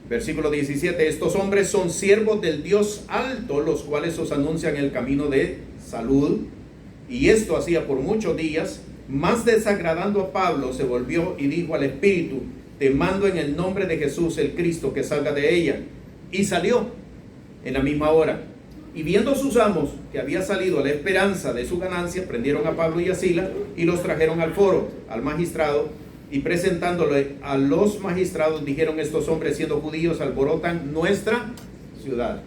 Versículo 17. Estos hombres son siervos del Dios alto, los cuales os anuncian el camino de salud. Y esto hacía por muchos días. Más desagradando a Pablo, se volvió y dijo al espíritu: te mando en el nombre de Jesús el Cristo que salga de ella. Y salió en la misma hora. Y viendo sus amos que había salido a la esperanza de su ganancia, prendieron a Pablo y a Silas y los trajeron al foro, al magistrado. Y presentándole a los magistrados, dijeron: estos hombres, siendo judíos, alborotan nuestra ciudad.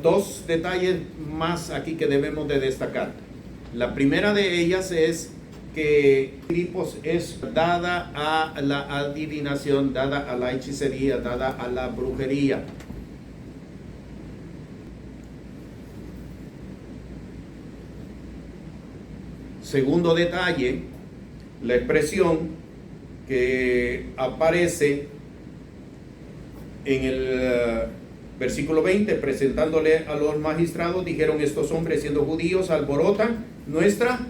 Dos detalles más aquí que debemos de destacar. La primera de ellas es que Filipos es dada a la adivinación, dada a la hechicería, dada a la brujería. Segundo detalle, la expresión que aparece en el versículo 20, presentándole a los magistrados, dijeron: estos hombres, siendo judíos, alborotan nuestra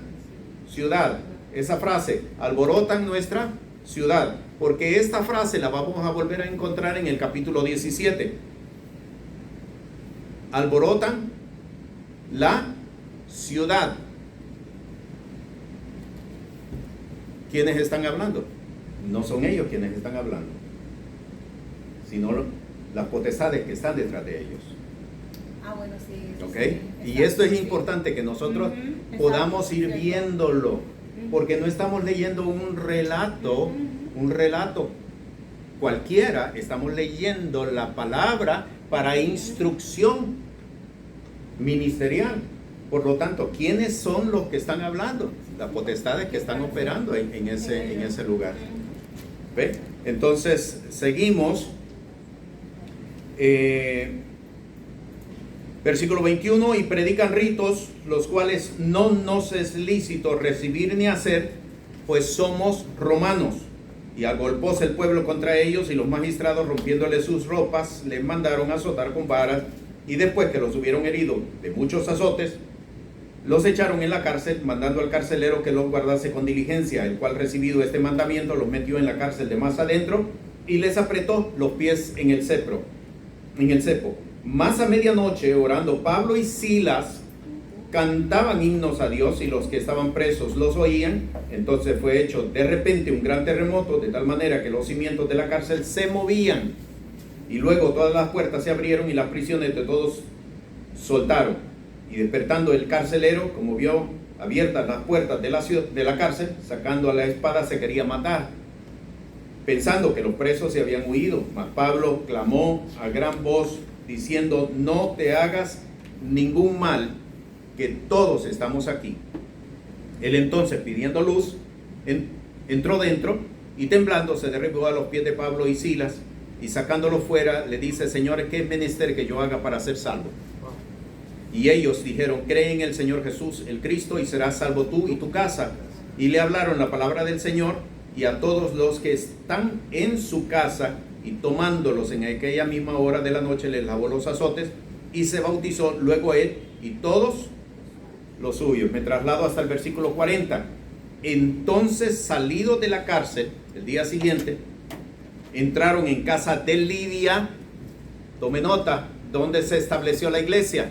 ciudad. Esa frase, alborotan nuestra ciudad, porque esta frase la vamos a volver a encontrar en el capítulo 17. Alborotan la ciudad. ¿Quiénes están hablando? No son ellos quienes están hablando, sino las potestades que están detrás de ellos. Bueno, sí. ¿Ok? Sí, y esto es importante que nosotros podamos ir viéndolo, porque no estamos leyendo un relato cualquiera, estamos leyendo la palabra para instrucción ministerial. Por lo tanto, ¿quiénes son los que están hablando? Las potestades que están operando en ese lugar. ¿Ve? Entonces, seguimos. Versículo 21, y predican ritos, los cuales no nos es lícito recibir ni hacer, pues somos romanos. Y agolpóse el pueblo contra ellos, y los magistrados, rompiéndole sus ropas, les mandaron azotar con varas, y después que los hubieron herido de muchos azotes, los echaron en la cárcel, mandando al carcelero que los guardase con diligencia, el cual, recibido este mandamiento, los metió en la cárcel de más adentro, y les apretó los pies en el cepo. Más a medianoche, orando Pablo y Silas, cantaban himnos a Dios, y los que estaban presos los oían. Entonces fue hecho de repente un gran terremoto, de tal manera que los cimientos de la cárcel se movían, y luego todas las puertas se abrieron y las prisiones de todos soltaron. Y despertando el carcelero, como vio abiertas las puertas de la cárcel, sacando a la espada se quería matar, pensando que los presos se habían huido. Mas Pablo clamó a gran voz, diciendo: no te hagas ningún mal, que todos estamos aquí. Él entonces, pidiendo luz, entró dentro, y temblando se derribó a los pies de Pablo y Silas, y sacándolos fuera le dice: señores, ¿qué es menester que yo haga para ser salvo? Y ellos dijeron: cree en el Señor Jesús, el Cristo, y serás salvo tú y tu casa. Y le hablaron la palabra del Señor, y a todos los que están en su casa, y tomándolos en aquella misma hora de la noche les lavó los azotes, y se bautizó luego él y todos los suyos. Me traslado hasta el versículo 40. Entonces, salidos de la cárcel, el día siguiente, entraron en casa de Lidia. Tome nota, ¿dónde se estableció la iglesia?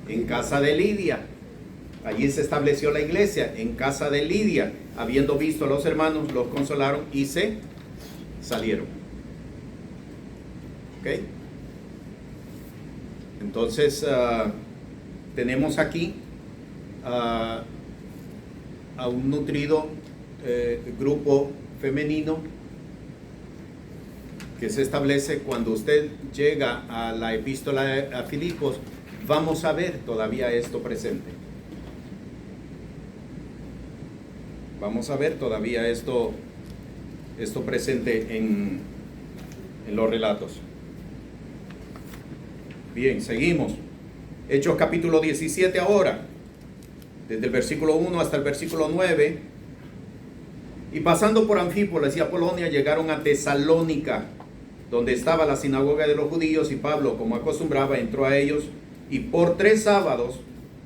En casa de Lidia. Allí se estableció la iglesia, en casa de Lidia. Habiendo visto a los hermanos, los consolaron y se salieron. ¿Ok? Entonces, tenemos aquí a un nutrido grupo femenino que se establece. Cuando usted llega a la epístola a Filipos, vamos a ver todavía esto presente. Vamos a ver todavía esto presente en los relatos. Bien, seguimos. Hechos capítulo 17 ahora, desde el versículo 1 hasta el versículo 9. Y pasando por Anfípolis y Apolonia, llegaron a Tesalónica, donde estaba la sinagoga de los judíos, y Pablo, como acostumbraba, entró a ellos, y por 3 sábados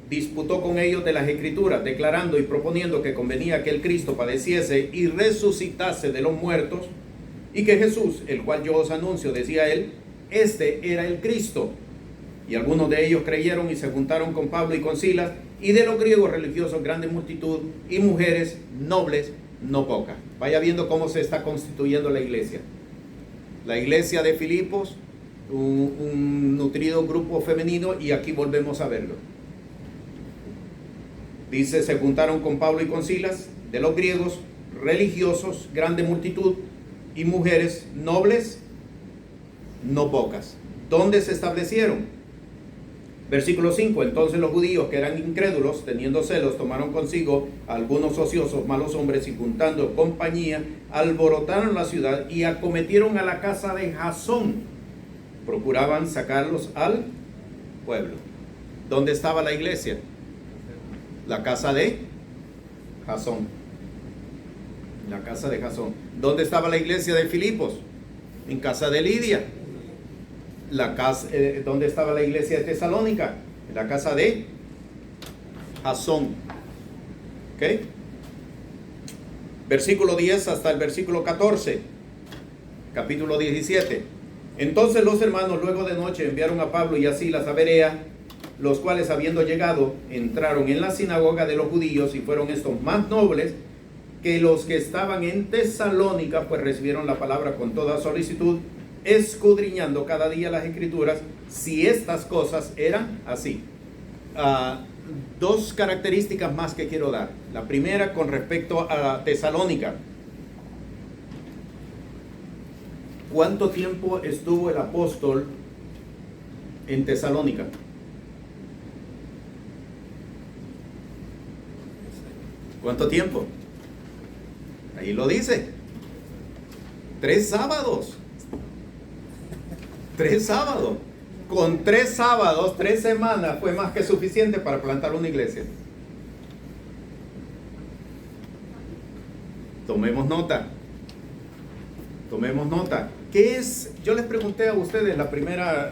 disputó con ellos de las Escrituras, declarando y proponiendo que convenía que el Cristo padeciese y resucitase de los muertos, y que Jesús, el cual yo os anuncio, decía él, este era el Cristo. Y algunos de ellos creyeron y se juntaron con Pablo y con Silas, y de los griegos religiosos grande multitud, y mujeres nobles no pocas. Vaya viendo cómo se está constituyendo la iglesia. La iglesia de Filipos, un nutrido grupo femenino, y aquí volvemos a verlo. Dice: se juntaron con Pablo y con Silas, de los griegos religiosos grande multitud, y mujeres nobles no pocas. ¿Dónde se establecieron? Versículo 5. Entonces los judíos, que eran incrédulos, teniendo celos, tomaron consigo a algunos ociosos malos hombres, y juntando compañía, alborotaron la ciudad y acometieron a la casa de Jasón. Procuraban sacarlos al pueblo. ¿Dónde estaba la iglesia? La casa de Jasón. La casa de Jasón. ¿Dónde estaba la iglesia de Filipos? En casa de Lidia. ¿Dónde estaba la iglesia de Tesalónica? En la casa de Jasón. ¿Ok? Versículo 10 hasta el versículo 14. Capítulo 17. Entonces los hermanos, luego de noche, enviaron a Pablo y a Silas a Berea, los cuales, habiendo llegado, entraron en la sinagoga de los judíos, y fueron estos más nobles que los que estaban en Tesalónica, pues recibieron la palabra con toda solicitud, escudriñando cada día las Escrituras, si estas cosas eran así. 2 características más que quiero dar. La primera, con respecto a Tesalónica. ¿Cuánto tiempo estuvo el apóstol en Tesalónica? ¿Cuánto tiempo? Ahí lo dice. 3 sábados. 3 sábados. con 3 sábados, 3 semanas fue más que suficiente para plantar una iglesia. Tomemos nota. Tomemos nota. ¿Qué es? Yo les pregunté a ustedes la primera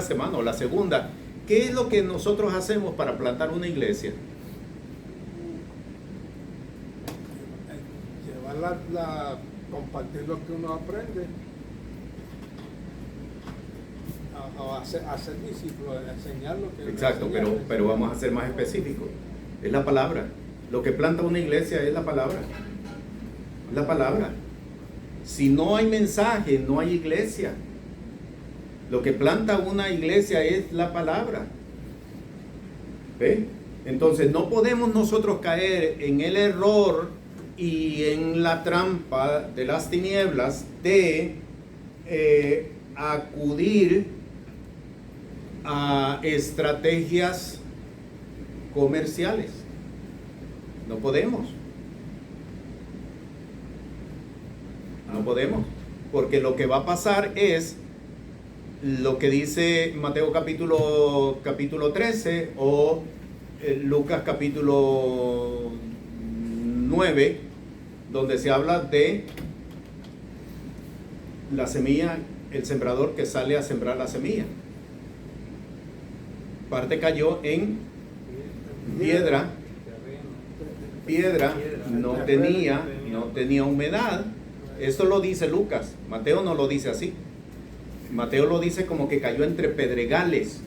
semana o la segunda, ¿qué es lo que nosotros hacemos para plantar una iglesia? Llevar compartir lo que uno aprende, a hacer discípulos, enseñar lo que Exacto, pero vamos a ser más específicos. Es la palabra. Lo que planta una iglesia es la palabra. La palabra. Si no hay mensaje, no hay iglesia. Lo que planta una iglesia es la palabra. ¿Ve? Entonces no podemos nosotros caer en el error y en la trampa de las tinieblas de acudir a estrategias comerciales. No podemos. No podemos, porque lo que va a pasar es lo que dice Mateo capítulo 13 o Lucas capítulo 9, donde se habla de la semilla, el sembrador que sale a sembrar la semilla. Parte cayó en piedra, no tenía humedad. Esto lo dice Lucas, Mateo no lo dice así. Mateo lo dice como que cayó entre pedregales,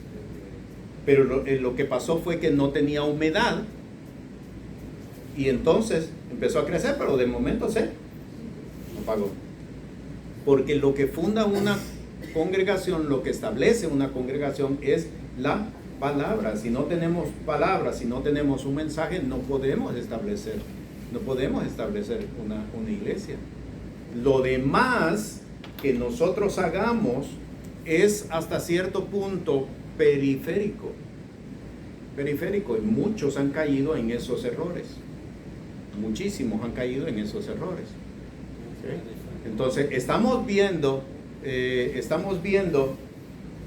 pero lo que pasó fue que no tenía humedad y entonces empezó a crecer, pero de momento se apagó. Porque lo que funda una congregación, lo que establece una congregación es la palabra. Si no tenemos palabra, si no tenemos un mensaje, no podemos establecer una iglesia. Lo demás que nosotros hagamos es hasta cierto punto periférico, y muchos han caído en esos errores, muchísimos han caído en esos errores. ¿Okay? Entonces estamos viendo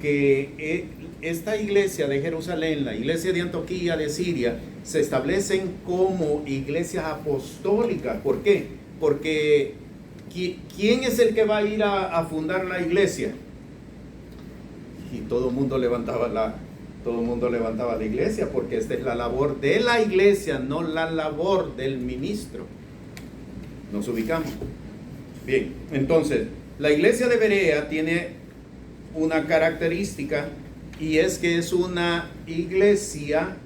que esta iglesia de Jerusalén, la iglesia de Antioquía de Siria, se establecen como iglesias apostólicas. ¿Por qué? Porque ¿quién es el que va a ir a fundar la iglesia? Y todo el mundo levantaba la iglesia, porque esta es la labor de la iglesia, no la labor del ministro. Nos ubicamos. Bien, entonces, la iglesia de Berea tiene una característica, y es que es una iglesia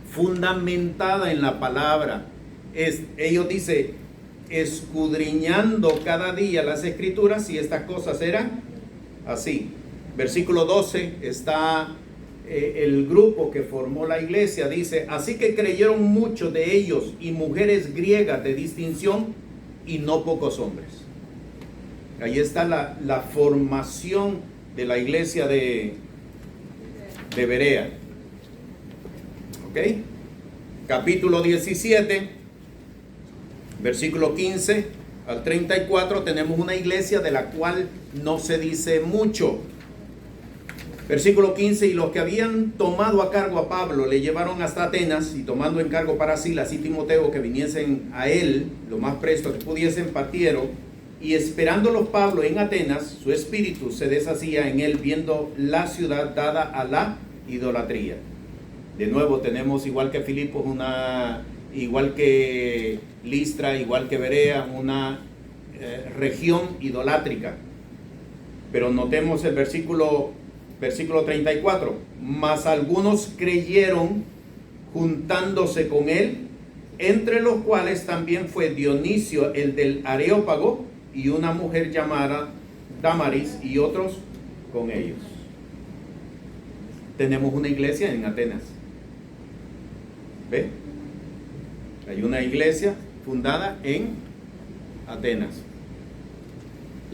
fundamentada en la palabra. Ellos dicen, escudriñando cada día las escrituras, y estas cosas eran así. Versículo 12 está el grupo que formó la iglesia, dice: así que creyeron muchos de ellos y mujeres griegas de distinción y no pocos hombres. Ahí está la formación de la iglesia de Berea. ¿Ok? Capítulo 17, versículo 15 al 34, tenemos una iglesia de la cual no se dice mucho. Versículo 15, y los que habían tomado a cargo a Pablo le llevaron hasta Atenas, y tomando en cargo para Silas y Timoteo que viniesen a él lo más presto que pudiesen, partieron, y esperándolos Pablo en Atenas, su espíritu se deshacía en él, viendo la ciudad dada a la idolatría. De nuevo tenemos, igual que Filipos, igual que Listra, igual que Berea, una región idolátrica. Pero notemos el versículo 34, mas algunos creyeron juntándose con él, entre los cuales también fue Dionisio el del Areópago, y una mujer llamada Damaris, y otros con ellos. Tenemos una iglesia en Atenas. ¿Ve? Hay una iglesia fundada en Atenas.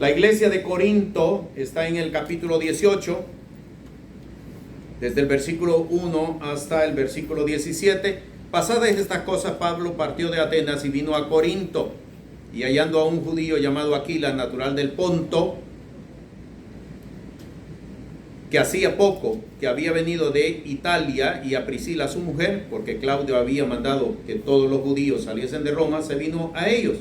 La iglesia de Corinto está en el capítulo 18, desde el versículo 1 hasta el versículo 17. Pasadas estas cosas, Pablo partió de Atenas y vino a Corinto, y hallando a un judío llamado Aquila, natural del Ponto, que hacía poco que había venido de Italia, y a Priscila su mujer, porque Claudio había mandado que todos los judíos saliesen de Roma, se vino a ellos.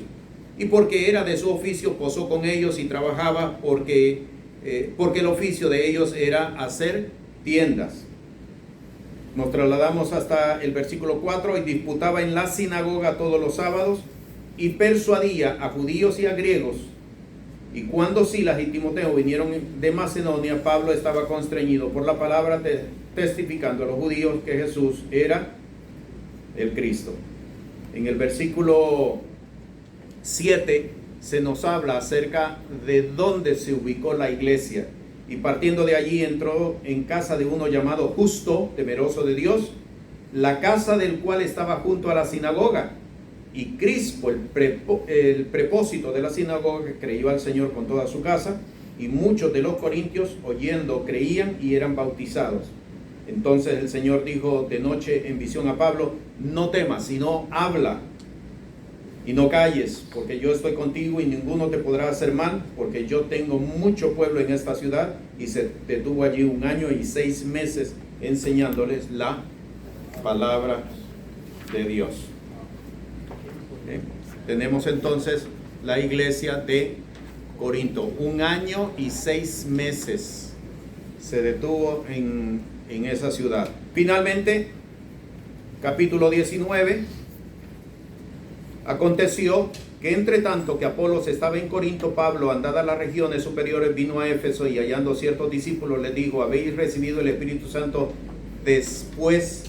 Y porque era de su oficio, posó con ellos y trabajaba, porque el oficio de ellos era hacer tiendas. Nos trasladamos hasta el versículo 4, y disputaba en la sinagoga todos los sábados, y persuadía a judíos y a griegos. Y cuando Silas y Timoteo vinieron de Macedonia, Pablo estaba constreñido por la palabra, testificando a los judíos que Jesús era el Cristo. En el versículo 7 se nos habla acerca de dónde se ubicó la iglesia. Y partiendo de allí entró en casa de uno llamado Justo, temeroso de Dios, la casa del cual estaba junto a la sinagoga. Y Crispo, el prepósito de la sinagoga, creyó al Señor con toda su casa, y muchos de los corintios, oyendo, creían y eran bautizados. Entonces el Señor dijo de noche en visión a Pablo: no temas, sino habla y no calles, porque yo estoy contigo y ninguno te podrá hacer mal, porque yo tengo mucho pueblo en esta ciudad. Y se detuvo allí 1 año y 6 meses enseñándoles la palabra de Dios. Tenemos entonces la iglesia de Corinto. 1 año y 6 meses se detuvo en esa ciudad. Finalmente, capítulo 19. Aconteció que entre tanto que Apolos estaba en Corinto, Pablo, andadas las regiones superiores, vino a Éfeso, y hallando ciertos discípulos les dijo: ¿habéis recibido el Espíritu Santo después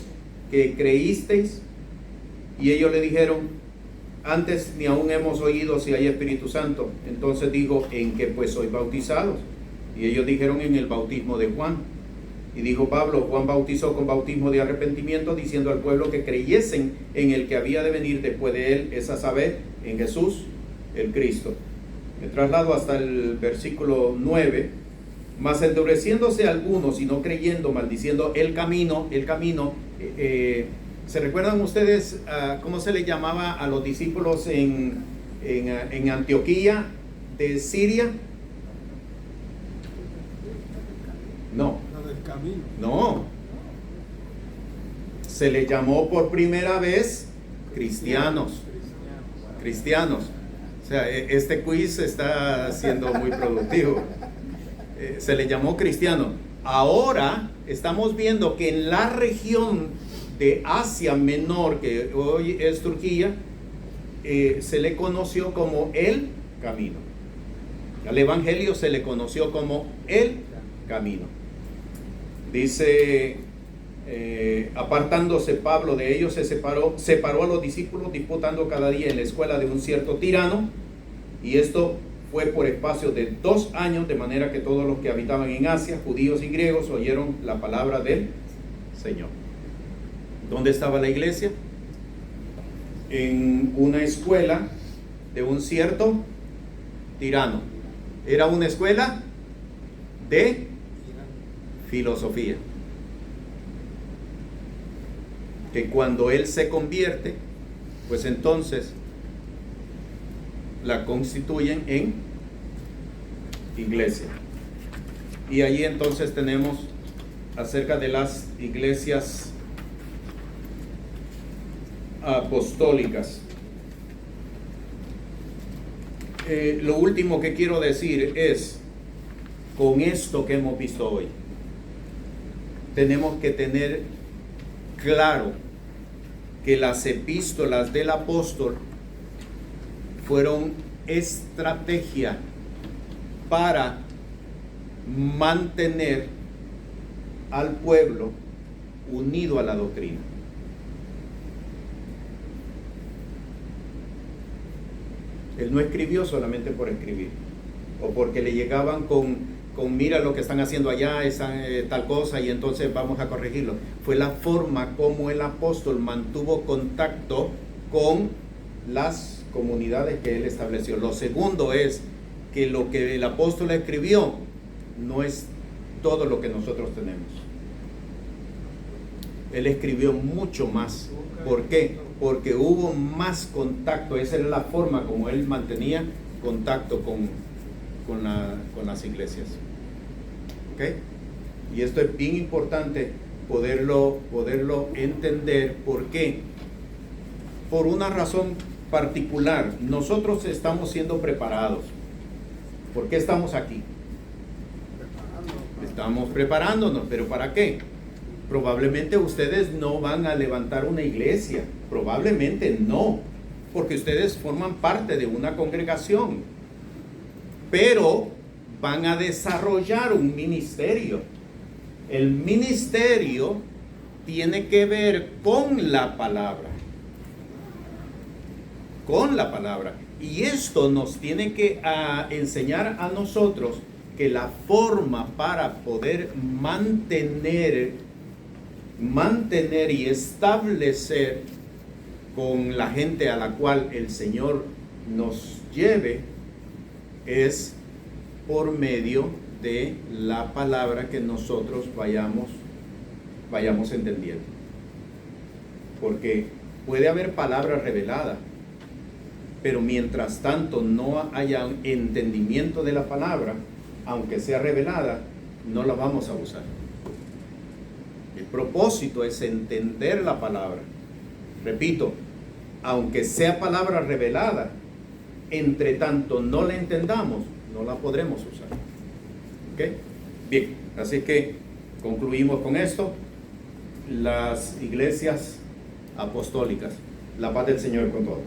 que creísteis? Y ellos le dijeron: antes ni aún hemos oído si hay Espíritu Santo. Entonces dijo: ¿en qué pues sois bautizados? Y ellos dijeron: en el bautismo de Juan. Y dijo Pablo: Juan bautizó con bautismo de arrepentimiento, diciendo al pueblo que creyesen en el que había de venir después de él, es a saber, en Jesús el Cristo. Me traslado hasta el versículo 9. Mas endureciéndose algunos y no creyendo, maldiciendo el camino. ¿Se recuerdan ustedes cómo se le llamaba a los discípulos en Antioquía de Siria? No. No. Se le llamó por primera vez cristianos. O sea, este quiz está siendo muy productivo. Se le llamó cristiano. Ahora estamos viendo que en la región de Asia Menor, que hoy es Turquía, se le conoció como el camino. Al evangelio se le conoció como el camino. Dice: apartándose Pablo de ellos, separó a los discípulos, disputando cada día en la escuela de un cierto tirano. Y esto fue por espacio de 2 años, de manera que todos los que habitaban en Asia, judíos y griegos, oyeron la palabra del Señor. ¿Dónde estaba la iglesia? En una escuela de un cierto tirano. Era una escuela de filosofía. Que cuando él se convierte, pues entonces la constituyen en iglesia. Y allí entonces tenemos acerca de las iglesias apostólicas. Lo último que quiero decir es, con esto que hemos visto hoy, tenemos que tener claro que las epístolas del apóstol fueron estrategia para mantener al pueblo unido a la doctrina. Él no escribió solamente por escribir, o porque le llegaban con mira lo que están haciendo allá, tal cosa, y entonces vamos a corregirlo. Fue la forma como el apóstol mantuvo contacto con las comunidades que él estableció. Lo segundo es que lo que el apóstol escribió no es todo lo que nosotros tenemos. Él escribió mucho más. ¿Por qué? Porque hubo más contacto. Esa era la forma como él mantenía contacto con las iglesias. ¿Ok? Y esto es bien importante poderlo entender. ¿Por qué? Por una razón particular. Nosotros estamos siendo preparados. ¿Por qué estamos aquí? Estamos preparándonos, pero ¿para qué? Probablemente ustedes no van a levantar una iglesia, probablemente no, porque ustedes forman parte de una congregación, pero van a desarrollar un ministerio. El ministerio tiene que ver con la palabra, y esto nos tiene que enseñar a nosotros que la forma para poder mantener y establecer con la gente a la cual el Señor nos lleve es por medio de la palabra que nosotros vayamos entendiendo. Porque puede haber palabra revelada, pero mientras tanto no haya un entendimiento de la palabra, aunque sea revelada, no la vamos a usar. El propósito es entender la palabra. Repito, aunque sea palabra revelada, entre tanto no la entendamos, no la podremos usar. ¿Ok? Bien, así que concluimos con esto. Las iglesias apostólicas. La paz del Señor con todos.